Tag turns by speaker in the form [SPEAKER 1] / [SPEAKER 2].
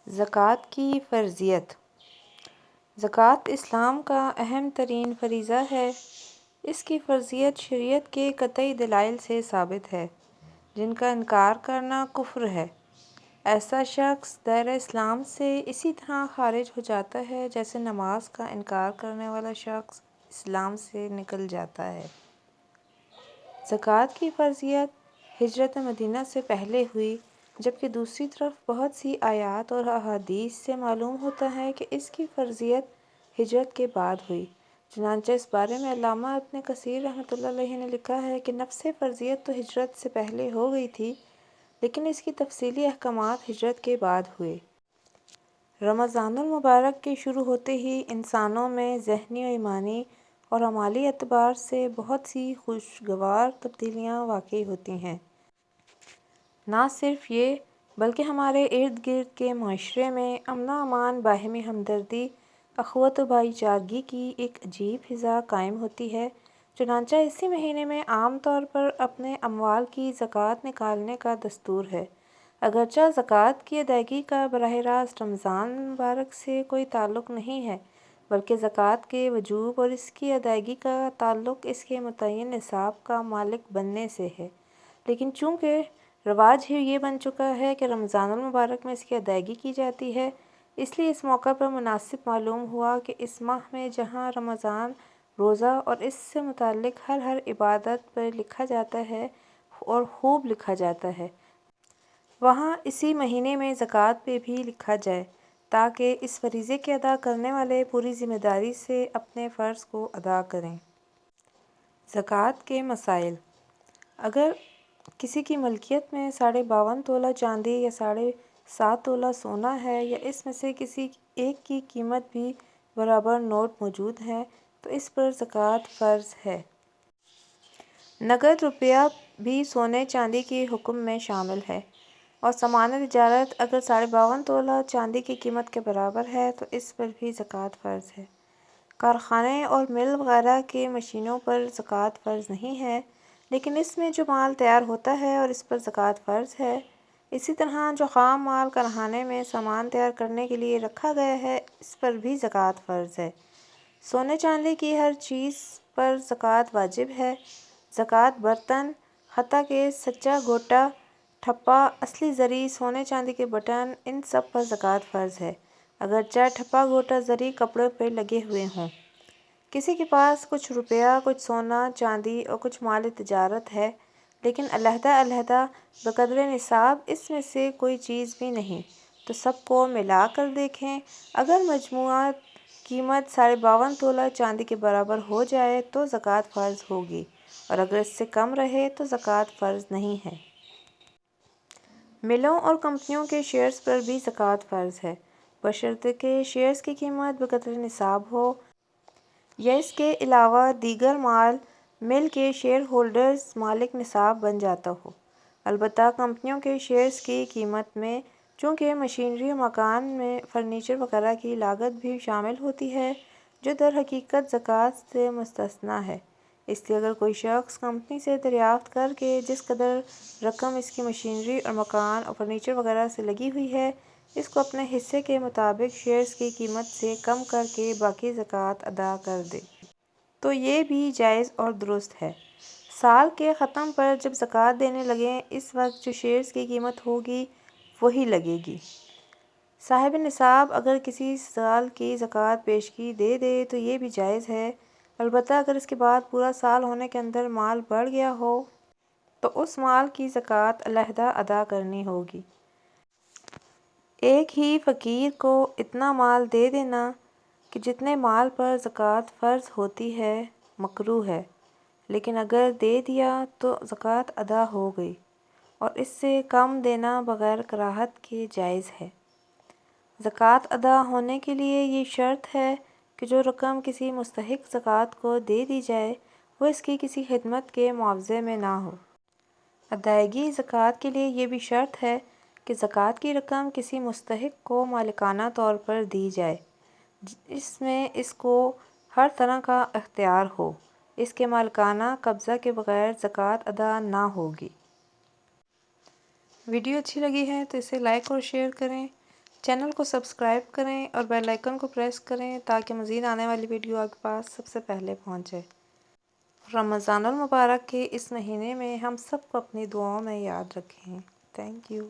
[SPEAKER 1] زکوٰۃ کی فرضیت۔ زکوٰۃ اسلام کا اہم ترین فریضہ ہے۔ اس کی فرضیت شریعت کے قطعی دلائل سے ثابت ہے، جن کا انکار کرنا کفر ہے۔ ایسا شخص دائرہ اسلام سے اسی طرح خارج ہو جاتا ہے جیسے نماز کا انکار کرنے والا شخص اسلام سے نکل جاتا ہے۔ زکوٰۃ کی فرضیت ہجرت مدینہ سے پہلے ہوئی، جبکہ دوسری طرف بہت سی آیات اور احادیث سے معلوم ہوتا ہے کہ اس کی فرضیت ہجرت کے بعد ہوئی۔ چنانچہ اس بارے میں علامہ ابن کثیر رحمۃ اللہ علیہ نے لکھا ہے کہ نفس فرضیت تو ہجرت سے پہلے ہو گئی تھی، لیکن اس کی تفصیلی احکامات ہجرت کے بعد ہوئے۔ رمضان المبارک کے شروع ہوتے ہی انسانوں میں ذہنی و ایمانی اور اعمالی اعتبار سے بہت سی خوشگوار تبدیلیاں واقع ہوتی ہیں۔ نہ صرف یہ بلکہ ہمارے ارد گرد کے معاشرے میں امن و امان، باہمی ہمدردی، اخوت و بھائی چارگی کی ایک عجیب فضا قائم ہوتی ہے۔ چنانچہ اسی مہینے میں عام طور پر اپنے اموال کی زکوٰۃ نکالنے کا دستور ہے۔ اگرچہ زکوٰۃ کی ادائیگی کا براہ راست رمضان المبارک سے کوئی تعلق نہیں ہے، بلکہ زکوٰۃ کے وجوب اور اس کی ادائیگی کا تعلق اس کے متعین نصاب کا مالک بننے سے ہے، لیکن چونکہ رواج ہی یہ بن چکا ہے کہ رمضان المبارک میں اس کی ادائیگی کی جاتی ہے، اس لیے اس موقع پر مناسب معلوم ہوا کہ اس ماہ میں جہاں رمضان روزہ اور اس سے متعلق ہر عبادت پر لکھا جاتا ہے اور خوب لکھا جاتا ہے، وہاں اسی مہینے میں زکوٰۃ پہ بھی لکھا جائے، تاکہ اس فریضے کے ادا کرنے والے پوری ذمہ داری سے اپنے فرض کو ادا کریں۔ زکوٰۃ کے مسائل۔ اگر کسی کی ملکیت میں 52.5 تولہ چاندی یا 7.5 تولہ سونا ہے، یا اس میں سے کسی ایک کی قیمت بھی برابر نوٹ موجود ہیں، تو اس پر زکوٰۃ فرض ہے۔ نقد روپیہ بھی سونے چاندی کے حکم میں شامل ہے، اور سامان تجارت اگر 52.5 تولہ چاندی کی قیمت کے برابر ہے تو اس پر بھی زکوٰۃ فرض ہے۔ کارخانے اور مل وغیرہ کے مشینوں پر زکوٰۃ فرض نہیں ہے، لیکن اس میں جو مال تیار ہوتا ہے اور اس پر زکوٰۃ فرض ہے۔ اسی طرح جو خام مال کارخانے میں سامان تیار کرنے کے لیے رکھا گیا ہے، اس پر بھی زکوٰۃ فرض ہے۔ سونے چاندی کی ہر چیز پر زکوٰۃ واجب ہے۔ زکوٰۃ برتن، حتیٰ کہ سچا گوٹا، ٹھپا، اصلی زری، سونے چاندی کے بٹن، ان سب پر زکوٰۃ فرض ہے، اگرچہ ٹھپا گوٹا زری کپڑے پہ لگے ہوئے ہوں۔ کسی کے پاس کچھ روپیہ، کچھ سونا چاندی اور کچھ مال تجارت ہے، لیکن علیحدہ علیحدہ بقدر نصاب اس میں سے کوئی چیز بھی نہیں، تو سب کو ملا کر دیکھیں، اگر مجموعہ قیمت 52.5 تولہ چاندی کے برابر ہو جائے تو زکوٰۃ فرض ہوگی، اور اگر اس سے کم رہے تو زکوٰۃ فرض نہیں ہے۔ ملوں اور کمپنیوں کے شیئرز پر بھی زکوٰۃ فرض ہے، بشرطیکہ کہ شیئرز کی قیمت بقدر نصاب ہو، یا اس کے علاوہ دیگر مال مل کے شیئر ہولڈرز مالک نصاب بن جاتا ہو۔ البتہ کمپنیوں کے شیئرز کی قیمت میں چونکہ مشینری و مکان میں فرنیچر وغیرہ کی لاگت بھی شامل ہوتی ہے، جو در حقیقت زکوٰۃ سے مستثنیٰ ہے، اس لیے اگر کوئی شخص کمپنی سے دریافت کر کے جس قدر رقم اس کی مشینری اور مکان اور فرنیچر وغیرہ سے لگی ہوئی ہے، اس کو اپنے حصے کے مطابق شیئرز کی قیمت سے کم کر کے باقی زکوٰۃ ادا کر دے، تو یہ بھی جائز اور درست ہے۔ سال کے ختم پر جب زکوٰۃ دینے لگیں، اس وقت جو شیئرز کی قیمت ہوگی وہی لگے گی۔ صاحب نصاب اگر کسی سال کی زکوٰۃ پیشگی دے دے تو یہ بھی جائز ہے، البتہ اگر اس کے بعد پورا سال ہونے کے اندر مال بڑھ گیا ہو تو اس مال کی زکوٰۃ علیحدہ ادا کرنی ہوگی۔ ایک ہی فقیر کو اتنا مال دے دینا کہ جتنے مال پر زکوٰۃ فرض ہوتی ہے مکروہ ہے، لیکن اگر دے دیا تو زکوٰۃ ادا ہو گئی، اور اس سے کم دینا بغیر کراہت کے جائز ہے۔ زکوٰۃ ادا ہونے کے لیے یہ شرط ہے کہ جو رقم کسی مستحق زکوٰۃ کو دے دی جائے وہ اس کی کسی خدمت کے معاوضے میں نہ ہو۔ ادائیگی زکوٰۃ کے لیے یہ بھی شرط ہے کہ زکوٰۃ کی رقم کسی مستحق کو مالکانہ طور پر دی جائے، جس میں اس کو ہر طرح کا اختیار ہو، اس کے مالکانہ قبضہ کے بغیر زکوٰۃ ادا نہ ہوگی۔ ویڈیو اچھی لگی ہے تو اسے لائک اور شیئر کریں۔ چینل کو سبسکرائب کریں اور بیل آئیکن کو پریس کریں تاکہ مزید آنے والی ویڈیو آپ کے پاس سب سے پہلے پہنچے۔ رمضان المبارک کے اس مہینے میں ہم سب کو اپنی دعاؤں میں یاد رکھیں۔ Thank you.